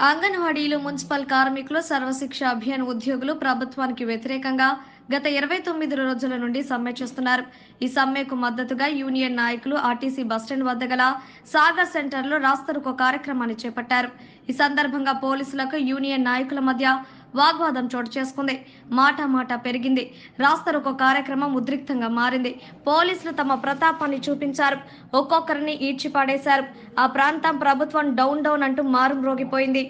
అంగన్వాడీలు మున్సిపల్ కార్మికులు సర్వశిక్ష అభియాన్ ఉద్యోగులు ప్రభుత్వానికి వ్యతిరేకంగా గత 29 రోజుల నుండి సమ్మె చేస్తున్నారు. ఈ సమ్మెకు మద్దతుగా యూనియన్ నాయకులు ఆర్టీసీ బస్టాండ్ వద్ద గల సాగర్ సెంటర్లో రాస్తారోకో కార్యక్రమాన్ని చేపట్టారు. ఈ సందర్భంగా పోలీసులకు యూనియన్ నాయకుల మధ్య వాగ్వాదం చోటు చేసుకుంది. మాట పెరిగింది. రాస్తారోకో కార్యక్రమం ఉద్రిక్తంగా మారింది. పోలీసులు తమ ప్రతాపాన్ని చూపించారు. ఒక్కొక్కరిని ఈడ్చిపాడేశారు. ఆ ప్రాంతం ప్రభుత్వం డౌన్ అంటూ మారుమ్రోగిపోయింది.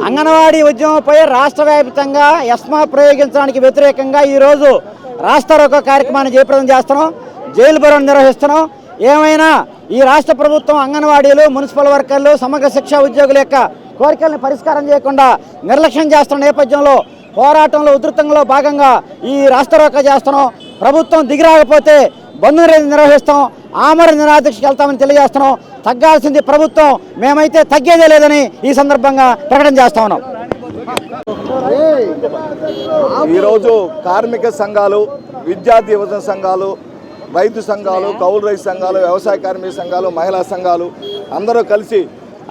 అంగన్వాడీ ఉద్యమంపై రాష్ట్ర వ్యాప్తంగా ఎస్మా ప్రయోగించడానికి వ్యతిరేకంగా ఈరోజు రాస్తారోకో కార్యక్రమాన్ని జయప్రదం చేస్తున్నాం. జైలు బరోను నిర్వహిస్తున్నాం. ఏమైనా ఈ రాష్ట్ర ప్రభుత్వం అంగన్వాడీలు, మున్సిపల్ వర్కర్లు, సమగ్ర శిక్షా ఉద్యోగుల యొక్క కోరికలను పరిష్కారం చేయకుండా నిర్లక్ష్యం చేస్తున్న నేపథ్యంలో పోరాటంలో ఉధృతంలో భాగంగా ఈ రాస్తారోకో చేస్తున్నాం. ప్రభుత్వం దిగిరాకపోతే బంధు నిర్వహిస్తాం, ఆమర నిరాదీక్షకు వెళ్తామని తెలియజేస్తున్నాం. తగ్గాల్సింది ప్రభుత్వం, మేమైతే తగ్గేదే లేదని ఈ సందర్భంగా ప్రకటన చేస్తా ఉన్నాం. ఈరోజు కార్మిక సంఘాలు, విద్యార్థి యువజన సంఘాలు, రైతు సంఘాలు, కౌలు రైతు సంఘాలు, వ్యవసాయ కార్మిక సంఘాలు, మహిళా సంఘాలు అందరూ కలిసి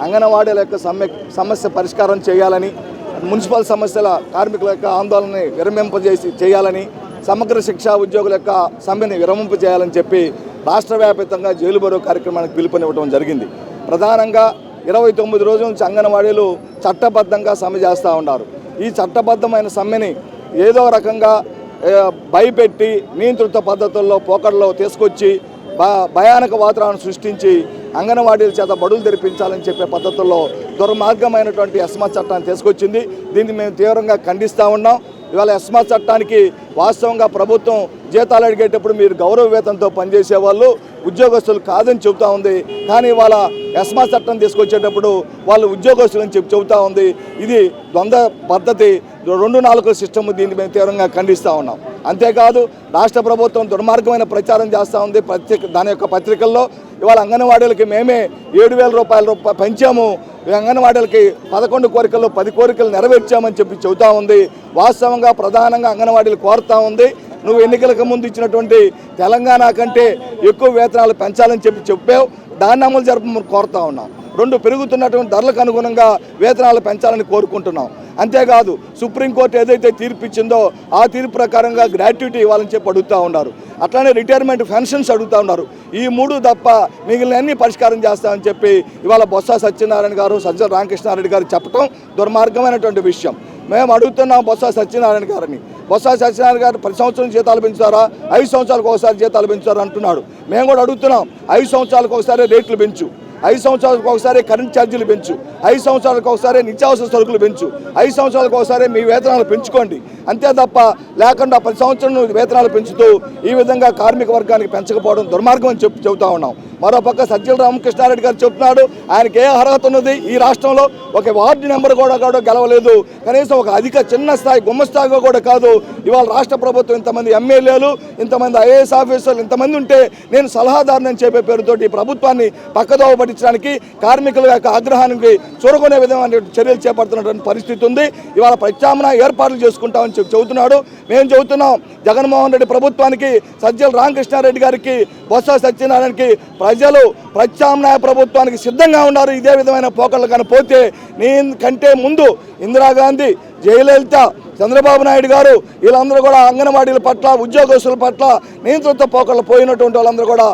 అంగన్వాడీల యొక్క సమస్య పరిష్కారం చేయాలని, మున్సిపల్ సమస్యల కార్మికుల యొక్క ఆందోళనని విరమింపజేసి చేయాలని, సమగ్ర శిక్షా ఉద్యోగుల యొక్క సమ్మెని విరమింపజేయాలని చెప్పి రాష్ట్ర వ్యాప్తంగా జైలు బరో కార్యక్రమానికి పిలుపునివ్వడం జరిగింది. ప్రధానంగా 29 రోజుల నుంచి అంగన్వాడీలు చట్టబద్ధంగా సమ్మె చేస్తూ ఉన్నారు. ఈ చట్టబద్ధమైన సమ్మెని ఏదో రకంగా భయపెట్టి నియంత్రిత పద్ధతుల్లో పోకడలో తీసుకొచ్చి భయానక వాతావరణం సృష్టించి అంగన్వాడీల చేత బడులు తెరిపించాలని చెప్పే పద్ధతుల్లో దుర్మార్గమైనటువంటి ఎస్మా చట్టాన్ని తీసుకొచ్చింది. దీన్ని మేము తీవ్రంగా ఖండిస్తూ ఉన్నాం. ఇవాళ ఎస్మా చట్టానికి వాస్తవంగా ప్రభుత్వం జీతాలు అడిగేటప్పుడు మీరు గౌరవ వేతనంతో పనిచేసే వాళ్ళు ఉద్యోగస్తులు కాదని చెబుతూ ఉంది. కానీ వాళ్ళ ఎస్మా చట్టం తీసుకొచ్చేటప్పుడు వాళ్ళు ఉద్యోగస్తులని చెబుతూ ఉంది. ఇది ద్వంద్వ పద్ధతి, 2-4 సిస్టమ్. దీన్ని మేము తీవ్రంగా ఖండిస్తూ ఉన్నాం. అంతేకాదు రాష్ట్ర ప్రభుత్వం దుర్మార్గమైన ప్రచారం చేస్తూ ఉంది. దాని యొక్క పత్రికల్లో ఇవాళ అంగన్వాడీలకి మేమే 7,000 రూపాయలు పెంచాము, అంగన్వాడీలకి 11 కోరికల్లో 10 కోరికలు నెరవేర్చామని చెప్పి చెబుతూ ఉంది. వాస్తవంగా ప్రధానంగా అంగన్వాడీలు కోరుతూ ఉంది, నువ్వు ఎన్నికలకు ముందు ఇచ్చినటువంటి తెలంగాణ కంటే ఎక్కువ వేతనాలు పెంచాలని చెప్పావు, దాన్ని అమలు జరపమని కోరుతా ఉన్నాం. 2 పెరుగుతున్నటువంటి ధరలకు అనుగుణంగా వేతనాలు పెంచాలని కోరుకుంటున్నాం. అంతేకాదు సుప్రీంకోర్టు ఏదైతే తీర్పు ఇచ్చిందో ఆ తీర్పు ప్రకారంగా గ్రాట్యుటీ ఇవ్వాలని చెప్పి అడుగుతూ ఉన్నారు. అట్లానే రిటైర్మెంట్ పెన్షన్స్ అడుగుతూ ఉన్నారు. ఈ 3 తప్ప మిగిలిన అన్ని పరిష్కారం చేస్తామని చెప్పి ఇవాళ బొత్స సత్యనారాయణ గారు, సజ్జల రామకృష్ణారెడ్డి గారు చెప్పడం దుర్మార్గమైనటువంటి విషయం. మేము అడుగుతున్నాం బొత్స సత్యనారాయణ గారిని. బొత్స సత్యనారాయణ గారు 10 సంవత్సరాల జీతాలు పెంచుతారా, 5 సంవత్సరాలకు ఒకసారి జీతాలు పెంచుతారా అంటున్నాడు. మేము కూడా అడుగుతున్నాం, 5 సంవత్సరాలకు ఒకసారి రేట్లు పెంచు, 5 సంవత్సరాలకు ఒకసారి కరెంట్ ఛార్జీలు పెంచు, 5 సంవత్సరాలకు ఒకసారి నిత్యావసర సరుకులు పెంచు, 5 సంవత్సరాలకు ఒకసారి మీ వేతనాలు పెంచుకోండి. అంతే తప్ప లేకుండా 10 సంవత్సరాలు వేతనాలు పెంచుతూ ఈ విధంగా కార్మిక వర్గానికి పెంచకపోవడం దుర్మార్గం అని చెబుతా ఉన్నాం. మరోపక్క సజ్జల రామకృష్ణారెడ్డి గారు చెప్తున్నాడు ఆయనకి ఏ అర్హత ఉన్నది, ఈ రాష్ట్రంలో ఒక వార్డు నెంబర్ కూడా గెలవలేదు, కనీసం ఒక చిన్న స్థాయి గుమ్మస్థాయిగా కూడా కాదు. ఇవాళ రాష్ట్ర ప్రభుత్వం ఇంతమంది ఎమ్మెల్యేలు, ఇంతమంది ఐఏఎస్ ఆఫీసర్లు ఇంతమంది ఉంటే నేను సలహాదారుని చెప్పే పేరుతోటి ప్రభుత్వాన్ని పక్కదోవ పట్టించడానికి, కార్మికుల యొక్క ఆగ్రహానికి చూరగొనే విధమైన చర్యలు చేపడుతున్నటువంటి పరిస్థితి ఉంది. ఇవాళ ప్రత్యామ్నాయ ఏర్పాట్లు చేసుకుంటామని చెబుతున్నాడు. మేము చెబుతున్నాం జగన్మోహన్ రెడ్డి ప్రభుత్వానికి, సజ్జల రామకృష్ణారెడ్డి గారికి, బొత్స సత్యనారాయణకి ప్రజలు ప్రత్యామ్నాయ ప్రభుత్వానికి సిద్ధంగా ఉన్నారు. ఇదే విధమైన పోకళ్ళు కానీ పోతే నేను కంటే ముందు ఇందిరాగాంధీ, జయలలిత, చంద్రబాబు నాయుడు గారు వీళ్ళందరూ కూడా అంగన్వాడీల పట్ల, ఉద్యోగస్తుల పట్ల నియంత్రిత పోకళ్ళు పోయినటువంటి వాళ్ళందరూ కూడా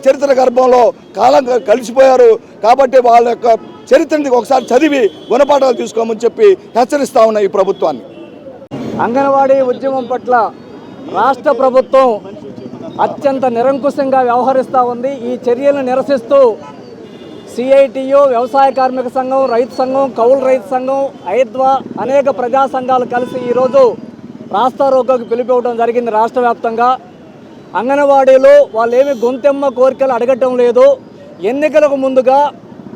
చరిత్ర గర్భంలో కాలం కలిసిపోయారు. కాబట్టి వాళ్ళ యొక్క చరిత్రని ఒకసారి చదివి గుణపాఠాలు తీసుకోమని చెప్పి హెచ్చరిస్తా ఉన్నాయి ఈ ప్రభుత్వాన్ని. అంగన్వాడీ ఉద్యమం పట్ల రాష్ట్ర ప్రభుత్వం అత్యంత నిరంకుశంగా వ్యవహరిస్తూ ఉంది. ఈ చర్యలను నిరసిస్తూ సిఐటియు, వ్యవసాయ కార్మిక సంఘం, రైతు సంఘం, కౌలు రైతు సంఘం, ఐద్వా అనేక ప్రజా సంఘాలు కలిసి ఈరోజు రాస్తా రోకోకి పిలిపివ్వడం జరిగింది రాష్ట్ర వ్యాప్తంగా. అంగన్వాడీలు వాళ్ళు ఏమి గొంతెమ్మ కోరికలు అడగటం లేదు. ఎన్నికలకు ముందుగా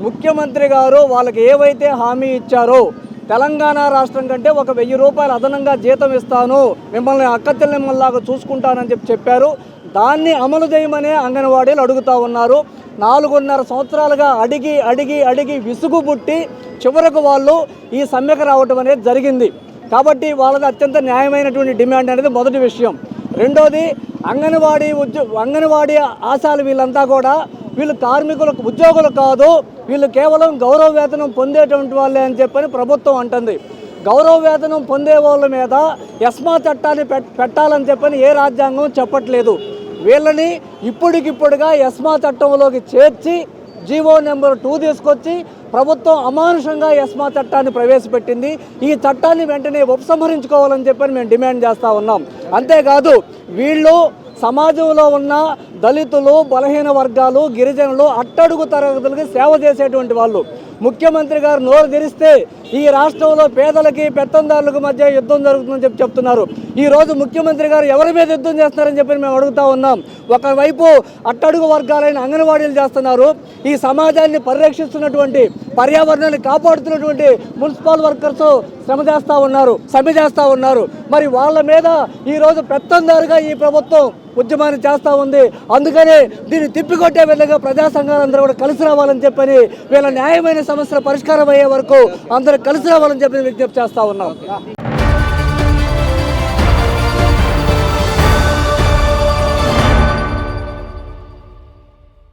ముఖ్యమంత్రి గారు వాళ్ళకి ఏవైతే హామీ ఇచ్చారో తెలంగాణ రాష్ట్రం కంటే ఒక 1000 రూపాయలు అదనంగా జీతం ఇస్తాను, మిమ్మల్ని అక్కచెల్లెమ్మల్లాగా చూసుకుంటానని చెప్పారు. దాన్ని అమలు చేయమనే అంగన్వాడీలు అడుగుతూ ఉన్నారు. 4.5 సంవత్సరాలుగా అడిగి విసుగు పుట్టి చివరకు వాళ్ళు ఈ సమ్మెకు రావటం అనేది జరిగింది. కాబట్టి వాళ్ళది అత్యంత న్యాయమైనటువంటి డిమాండ్ అనేది మొదటి విషయం. రెండోది అంగన్వాడీ ఆశాలు వీళ్ళంతా కూడా వీళ్ళు కార్మికులకు ఉద్యోగులు కాదు, వీళ్ళు కేవలం గౌరవ వేతనం పొందేటువంటి వాళ్ళే అని చెప్పని ప్రభుత్వం అంటుంది. గౌరవ వేతనం పొందే వాళ్ళ మీద ఎస్మా చట్టాన్ని పెట్టాలని చెప్పని ఏ రాజ్యాంగం చెప్పట్లేదు. వీళ్ళని ఇప్పటికిప్పుడుగా ఎస్మా చట్టంలోకి చేర్చి జీవో నెంబర్ 2 తీసుకొచ్చి ప్రభుత్వం అమానుషంగా ఎస్మా చట్టాన్ని ప్రవేశపెట్టింది. ఈ చట్టాన్ని వెంటనే ఉపసంహరించుకోవాలని చెప్పని మేము డిమాండ్ చేస్తూ ఉన్నాం. అంతేకాదు వీళ్ళు సమాజంలో ఉన్న దళితులు, బలహీన వర్గాలు, గిరిజనులు, అట్టడుగు తరగతులకి సేవ చేసేటువంటి వాళ్ళు. ముఖ్యమంత్రి గారు నోరు తెరిస్తే ఈ రాష్ట్రంలో పేదలకి, పెత్తందారులకు మధ్య యుద్ధం జరుగుతుందని చెప్తున్నారు. ఈరోజు ముఖ్యమంత్రి గారు ఎవరి మీద యుద్ధం చేస్తున్నారని చెప్పి మేము అడుగుతూ ఉన్నాం. ఒకవైపు అట్టడుగు వర్గాలైన అంగన్వాడీలు చేస్తున్నారు, ఈ సమాజాన్ని పరిరక్షిస్తున్నటువంటి, పర్యావరణాన్ని కాపాడుతున్నటువంటి మున్సిపల్ వర్కర్స్ సమ్మె చేస్తూ ఉన్నారు. మరి వాళ్ళ మీద ఈరోజు పెత్తందారుగా ఈ ప్రభుత్వం ఉద్యమాన్ని చేస్తూ ఉంది. అందుకనే దీన్ని తిప్పికొట్టే విధంగా ప్రజా సంఘాలందరూ కూడా కలిసి రావాలని చెప్పని, వీళ్ళ న్యాయమైన సమస్యల పరిష్కారం అయ్యే వరకు అందరూ కలిసి రావాలని చెప్పి విజ్ఞప్తి చేస్తూ ఉన్నాం.